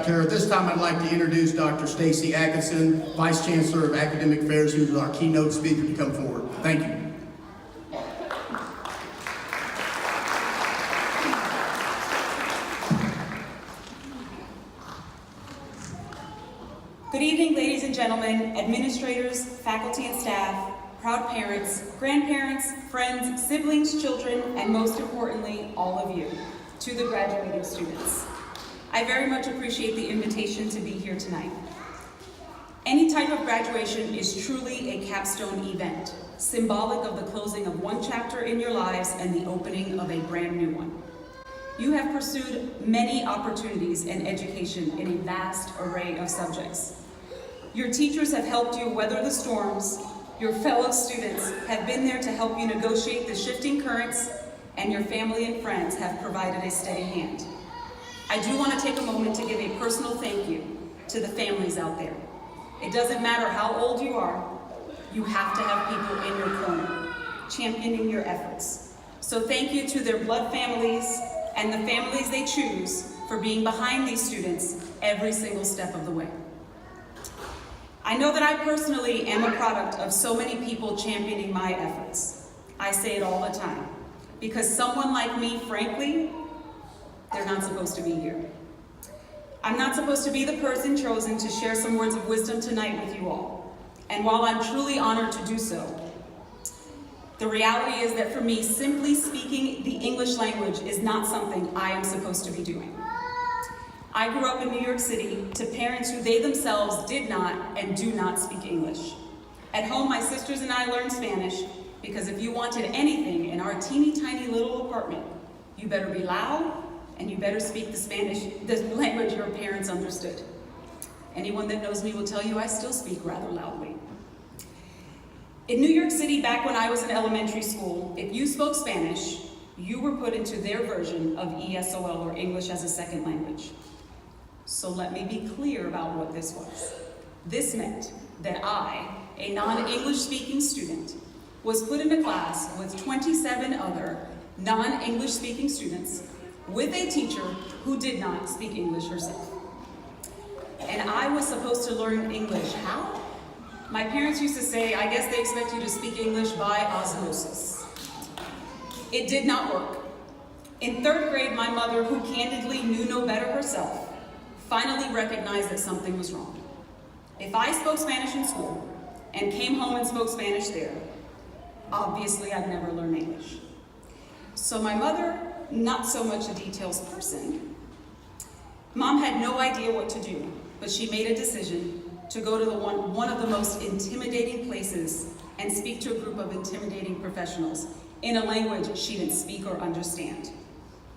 At this time, I'd like to introduce Dr. Stacy Atkinson, Vice Chancellor of Academic Affairs, who's our keynote speaker, to come forward. Thank you. Good evening, ladies and gentlemen, administrators, faculty and staff, proud parents, grandparents, friends, siblings, children, and most importantly, all of you, to the graduating students. I very much appreciate the invitation to be here tonight. Any type of graduation is truly a capstone event, symbolic of the closing of one chapter in your lives and the opening of a brand new one. You have pursued many opportunities in education in a vast array of subjects. Your teachers have helped you weather the storms. Your fellow students have been there to help you negotiate the shifting currents, and your family and friends have provided a steady hand. I do want to take a moment to give a personal thank you to the families out there. It doesn't matter how old you are, you have to have people in your corner, championing your efforts. So thank you to their blood families and the families they choose for being behind these students every single step of the way. I know that I personally am a product of so many people championing my efforts. I say it all the time, because someone like me, frankly, they're not supposed to be here. I'm not supposed to be the person chosen to share some words of wisdom tonight with you all. And while I'm truly honored to do so, the reality is that for me, simply speaking the English language is not something I am supposed to be doing. I grew up in New York City to parents who they themselves did not and do not speak English. At home, my sisters and I learned Spanish because if you wanted anything in our teeny tiny little apartment, you better be loud and you better speak the language your parents understood. Anyone that knows me will tell you I still speak rather loudly. In New York City, back when I was in elementary school, if you spoke Spanish, you were put into their version of ESOL, or English as a Second Language. So let me be clear about what this was. This meant that I, a non-English speaking student, was put in a class with 27 other non-English speaking students with a teacher who did not speak English herself. And I was supposed to learn English. How? My parents used to say, I guess they expect you to speak English by osmosis. It did not work. In third grade, my mother, who candidly knew no better herself, finally recognized that something was wrong. If I spoke Spanish in school and came home and spoke Spanish there, obviously I'd never learn English. So my mother, not so much a details person, Mom had no idea what to do, but she made a decision to go to one of the most intimidating places and speak to a group of intimidating professionals in a language she didn't speak or understand.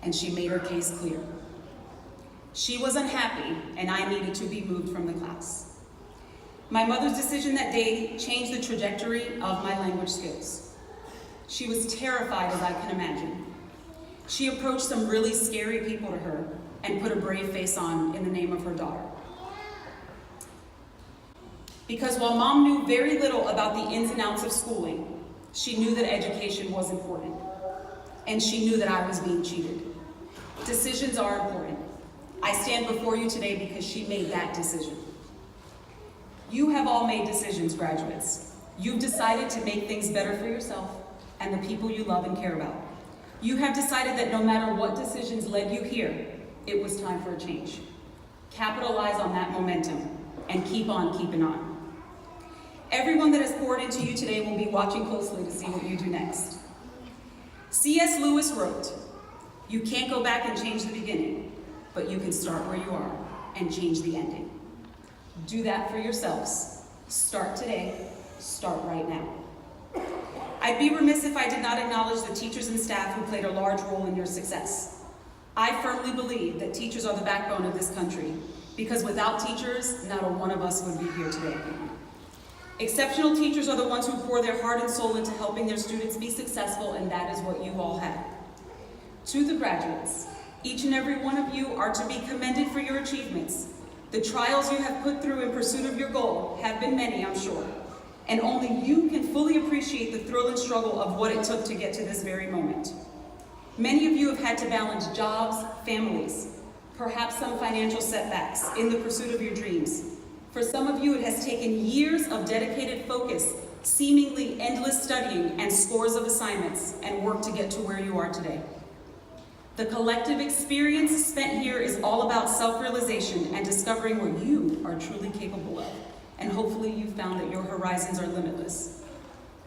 And she made her case clear. She was unhappy, and I needed to be moved from the class. My mother's decision that day changed the trajectory of my language skills. She was terrified, as I can imagine. She approached some really scary people to her and put a brave face on in the name of her daughter. Because while Mom knew very little about the ins and outs of schooling, she knew that education was important. And she knew that I was being cheated. Decisions are important. I stand before you today because she made that decision. You have all made decisions, graduates. You've decided to make things better for yourself and the people you love and care about. You have decided that no matter what decisions led you here, it was time for a change. Capitalize on that momentum and keep on keeping on. Everyone that has poured into you today will be watching closely to see what you do next. C.S. Lewis wrote, "You can't go back and change the beginning, but you can start where you are and change the ending." Do that for yourselves. Start today. Start right now. I'd be remiss if I did not acknowledge the teachers and staff who played a large role in your success. I firmly believe that teachers are the backbone of this country, because without teachers, not a one of us would be here today. Exceptional teachers are the ones who pour their heart and soul into helping their students be successful, and that is what you all have. To the graduates, each and every one of you are to be commended for your achievements. The trials you have put through in pursuit of your goal have been many, I'm sure, and only you can fully appreciate the thrill and struggle of what it took to get to this very moment. Many of you have had to balance jobs, families, perhaps some financial setbacks in the pursuit of your dreams. For some of you, it has taken years of dedicated focus, seemingly endless studying, and scores of assignments and work to get to where you are today. The collective experience spent here is all about self-realization and discovering what you are truly capable of. And hopefully you found that your horizons are limitless.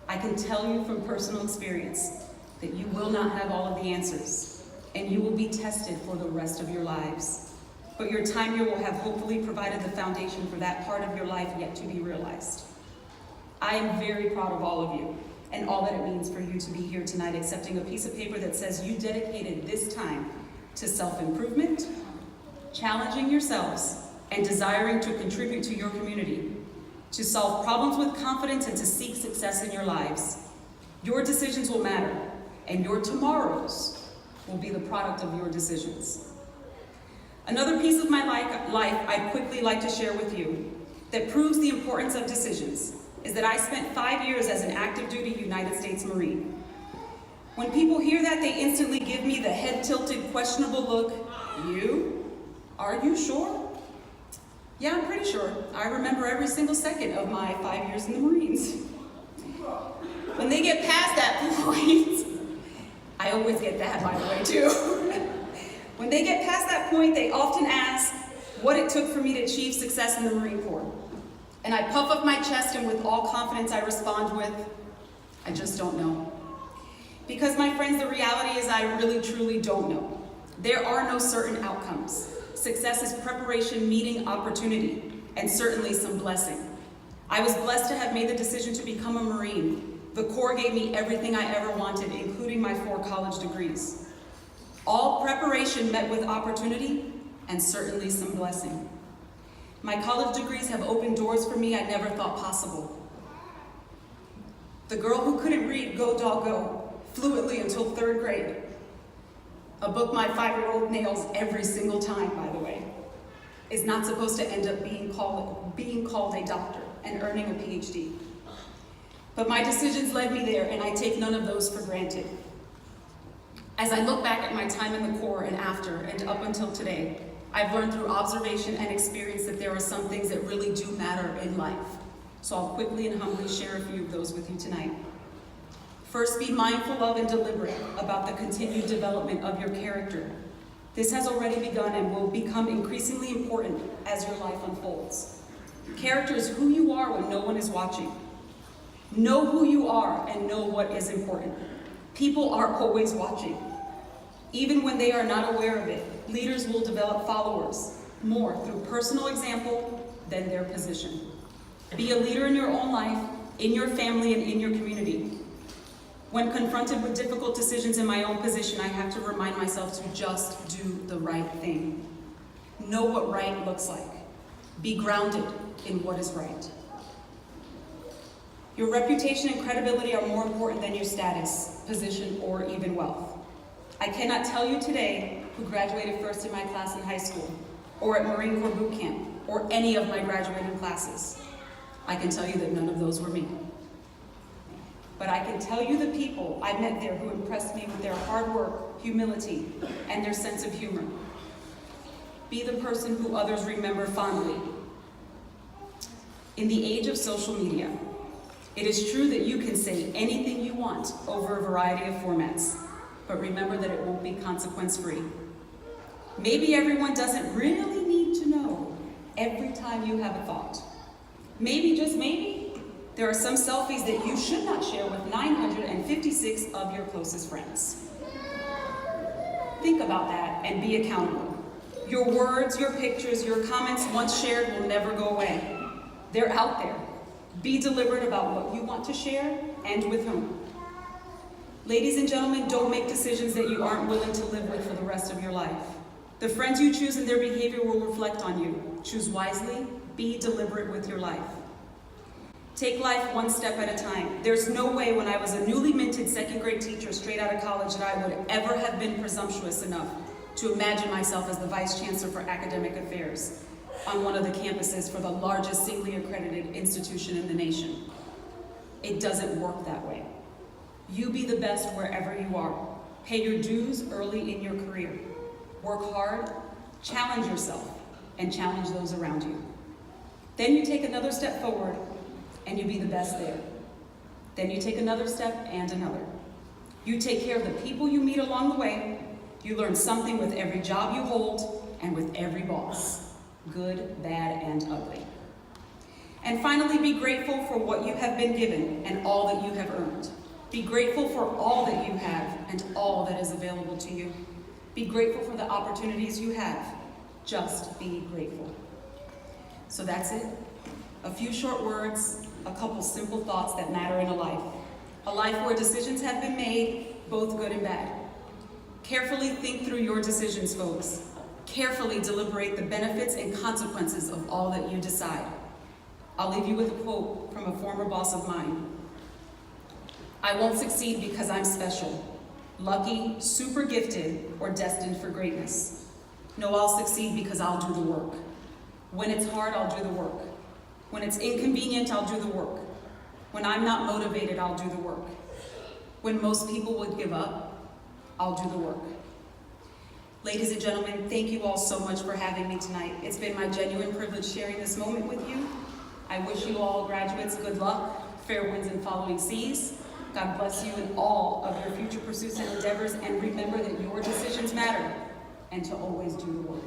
I can tell you from personal experience that you will not have all of the answers, and you will be tested for the rest of your lives. But your time here will have hopefully provided the foundation for that part of your life yet to be realized. I am very proud of all of you and all that it means for you to be here tonight accepting a piece of paper that says you dedicated this time to self-improvement, challenging yourselves, and desiring to contribute to your community, to solve problems with confidence and to seek success in your lives. Your decisions will matter, and your tomorrows will be the product of your decisions. Another piece of my life I'd quickly like to share with you that proves the importance of decisions is that I spent 5 years as an active duty United States Marine. When people hear that, they instantly give me the head-tilted, questionable look. You? Are you sure? Yeah, I'm pretty sure. I remember every single second of my 5 years in the Marines. When they get past that point, I always get that, by the way, too. When they get past that point, they often ask what it took for me to achieve success in the Marine Corps. And I puff up my chest, and with all confidence I respond with, I just don't know. Because, my friends, the reality is I really, truly don't know. There are no certain outcomes. Success is preparation meeting opportunity, and certainly some blessing. I was blessed to have made the decision to become a Marine. The Corps gave me everything I ever wanted, including my 4 college degrees. All preparation met with opportunity, and certainly some blessing. My college degrees have opened doors for me I never thought possible. The girl who couldn't read Go Dog Go fluently until 3rd grade, a book my 5-year-old nails every single time, by the way, is not supposed to end up being called a doctor and earning a Ph.D. But my decisions led me there, and I take none of those for granted. As I look back at my time in the Corps and after and up until today, I've learned through observation and experience that there are some things that really do matter in life. So I'll quickly and humbly share a few of those with you tonight. First, be mindful of and deliberate about the continued development of your character. This has already begun and will become increasingly important as your life unfolds. Character is who you are when no one is watching. Know who you are and know what is important. People are always watching. Even when they are not aware of it, leaders will develop followers more through personal example than their position. Be a leader in your own life, in your family, and in your community. When confronted with difficult decisions in my own position, I have to remind myself to just do the right thing. Know what right looks like. Be grounded in what is right. Your reputation and credibility are more important than your status, position, or even wealth. I cannot tell you today who graduated first in my class in high school, or at Marine Corps boot camp, or any of my graduating classes. I can tell you that none of those were me. But I can tell you the people I met there who impressed me with their hard work, humility, and their sense of humor. Be the person who others remember fondly. In the age of social media, it is true that you can say anything you want over a variety of formats, but remember that it won't be consequence-free. Maybe everyone doesn't really need to know every time you have a thought. Maybe, just maybe, there are some selfies that you should not share with 956 of your closest friends. Think about that and be accountable. Your words, your pictures, your comments once shared will never go away. They're out there. Be deliberate about what you want to share and with whom. Ladies and gentlemen, don't make decisions that you aren't willing to live with for the rest of your life. The friends you choose and their behavior will reflect on you. Choose wisely, be deliberate with your life. Take life one step at a time. There's no way when I was a newly minted 2nd grade teacher straight out of college that I would ever have been presumptuous enough to imagine myself as the Vice Chancellor for Academic Affairs on one of the campuses for the largest singly accredited institution in the nation. It doesn't work that way. You be the best wherever you are. Pay your dues early in your career. Work hard, Challenge yourself and challenge those around you. Then you take another step forward and you be the best there. Then you take another step and another. You take care of the people you meet along the way. You learn something with every job you hold and with every boss, good, bad, and ugly. And finally, be grateful for what you have been given and all that you have earned. Be grateful for all that you have and all that is available to you. Be grateful for the opportunities you have. Just be grateful. So that's it. A few short words, a couple simple thoughts that matter in a life. A life where decisions have been made, both good and bad. Carefully think through your decisions, folks. Carefully deliberate the benefits and consequences of all that you decide. I'll leave you with a quote from a former boss of mine. I won't succeed because I'm special, lucky, super gifted, or destined for greatness. No, I'll succeed because I'll do the work. When it's hard, I'll do the work. When it's inconvenient, I'll do the work. When I'm not motivated, I'll do the work. When most people would give up, I'll do the work. Ladies and gentlemen, thank you all so much for having me tonight. It's been my genuine privilege sharing this moment with you. I wish you all graduates good luck, fair winds and following seas. God bless you in all of your future pursuits and endeavors, and remember that your decisions matter, and to always do the work.